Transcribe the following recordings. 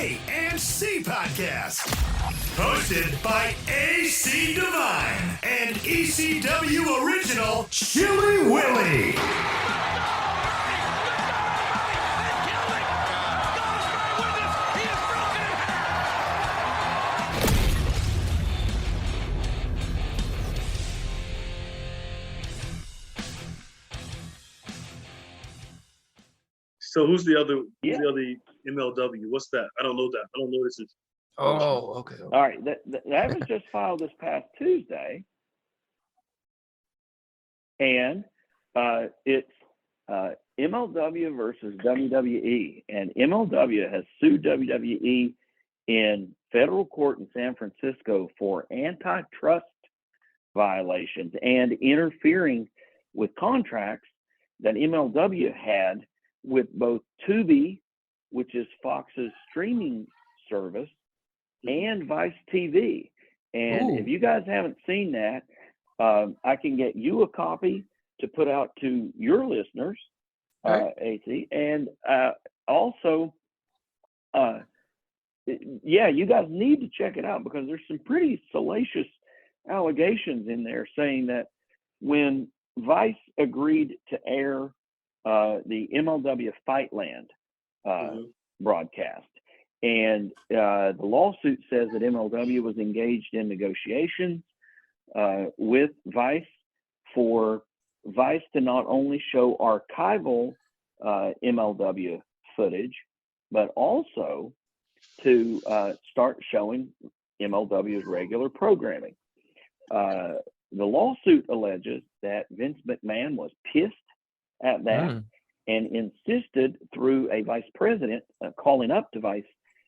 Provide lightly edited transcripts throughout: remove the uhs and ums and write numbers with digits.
A&C podcast. Hosted by AC Divine and ECW original Chili Willy. So who's the other MLW? What's that? I don't know that. I don't know this is. Oh, okay. All right, that was just filed this past Tuesday, and it's MLW versus WWE, and MLW has sued WWE in federal court in San Francisco for antitrust violations and interfering with contracts that MLW had with both Tubi, which is Fox's streaming service, and Vice TV. And if you guys haven't seen that, I can get you a copy to put out to your listeners, AC. And also, you guys need to check it out because there's some pretty salacious allegations in there saying that when Vice agreed to air the MLW Fightland broadcast, and the lawsuit says that MLW was engaged in negotiations with Vice for Vice to not only show archival MLW footage, but also to start showing MLW's regular programming. The lawsuit alleges that Vince McMahon was pissed at that and insisted through a vice president calling up to Vice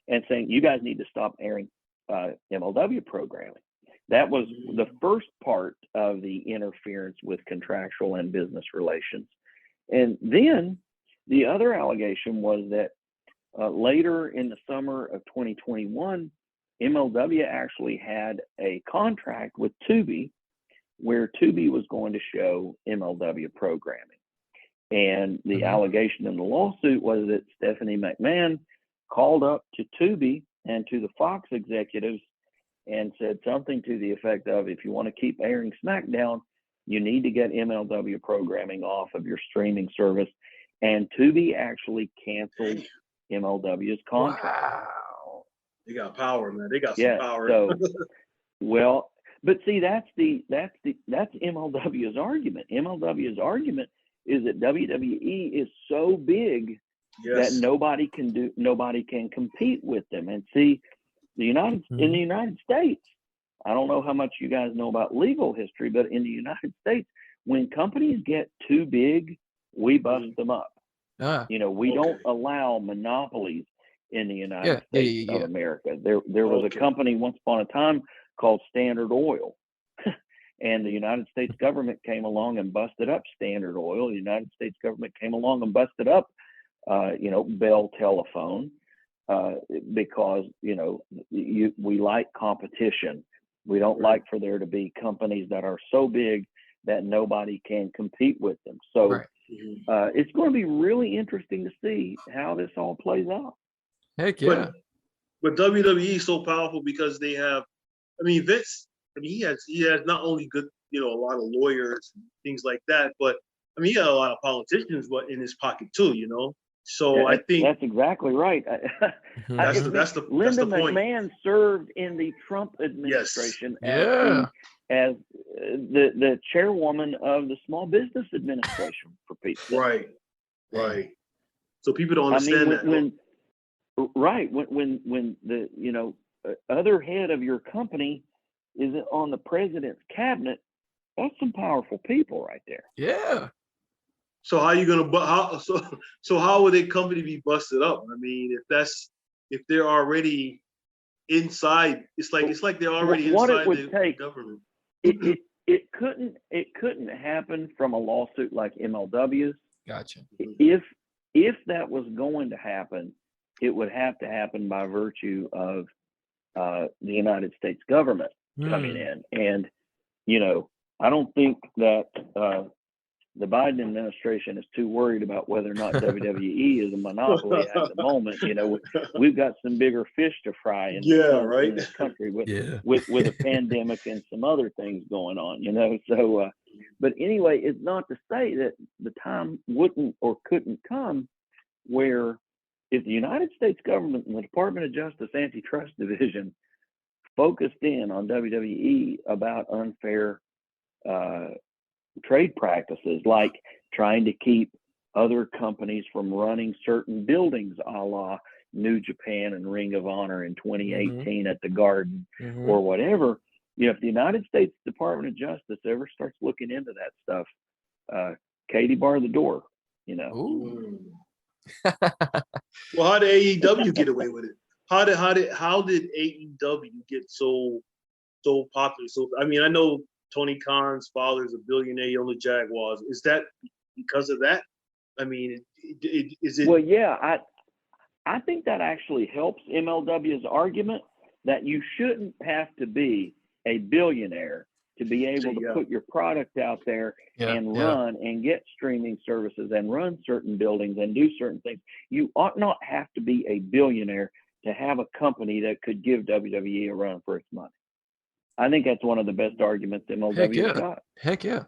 and saying, you guys need to stop airing MLW programming. That was the first part of the interference with contractual and business relations. And then the other allegation was that later in the summer of 2021, MLW actually had a contract with Tubi where Tubi was going to show MLW programming. And the allegation in the lawsuit was that Stephanie McMahon called up to Tubi and to the Fox executives and said something to the effect of, if you want to keep airing SmackDown, you need to get MLW programming off of your streaming service. And Tubi actually canceled MLW's contract. Wow. They got power, man. They got some power. So, well, but see, that's MLW's argument. MLW's argument is that WWE is so big that nobody can compete with them. And see, in the United States, I don't know how much you guys know about legal history, but in the United States, when companies get too big, we bust them up. We don't allow monopolies in the United States of America. There was a company once upon a time called Standard Oil. And the United States government came along and busted up Standard Oil. The United States government came along and busted up, Bell Telephone, because, we like competition. We don't like for there to be companies that are so big that nobody can compete with them. So it's going to be really interesting to see how this all plays out. Heck yeah. But WWE is so powerful because they have, Vince, he has not only good, a lot of lawyers and things like that, but he had a lot of politicians in his pocket too, So I think that's exactly right. That's the Linda point. McMahon served in the Trump administration as the chairwoman of the Small Business Administration, for Pete's sake. Right. So people don't understand that. When the other head of your company is on the president's cabinet, that's some powerful people right there. Yeah. So how are you gonna so how would a company be busted up? If they're already inside, it's like they're already inside the government. It couldn't happen from a lawsuit like MLW's. Gotcha. If that was going to happen, it would have to happen by virtue of the United States government coming in. And, I don't think that the Biden administration is too worried about whether or not WWE is a monopoly at the moment. You know, we've got some bigger fish to fry in, in this country with a pandemic and some other things going on. You know, so but anyway, it's not to say that the time wouldn't or couldn't come where if the United States government and the Department of Justice Antitrust Division focused in on WWE about unfair trade practices, like trying to keep other companies from running certain buildings, a la New Japan and Ring of Honor in 2018 at the Garden or whatever. You know, if the United States Department of Justice ever starts looking into that stuff, Katie, bar the door, you know. Well, how did AEW get away with it? How did AEW get so popular? So I mean, I know Tony Khan's father is a billionaire, he owned the Jaguars. Is that because of that? I mean, is it? Well, yeah, I think that actually helps MLW's argument that you shouldn't have to be a billionaire to be able to put your product out there and run and get streaming services and run certain buildings and do certain things. You ought not have to be a billionaire to have a company that could give WWE a run for its money. I think that's one of the best arguments MLW's got. Heck yeah.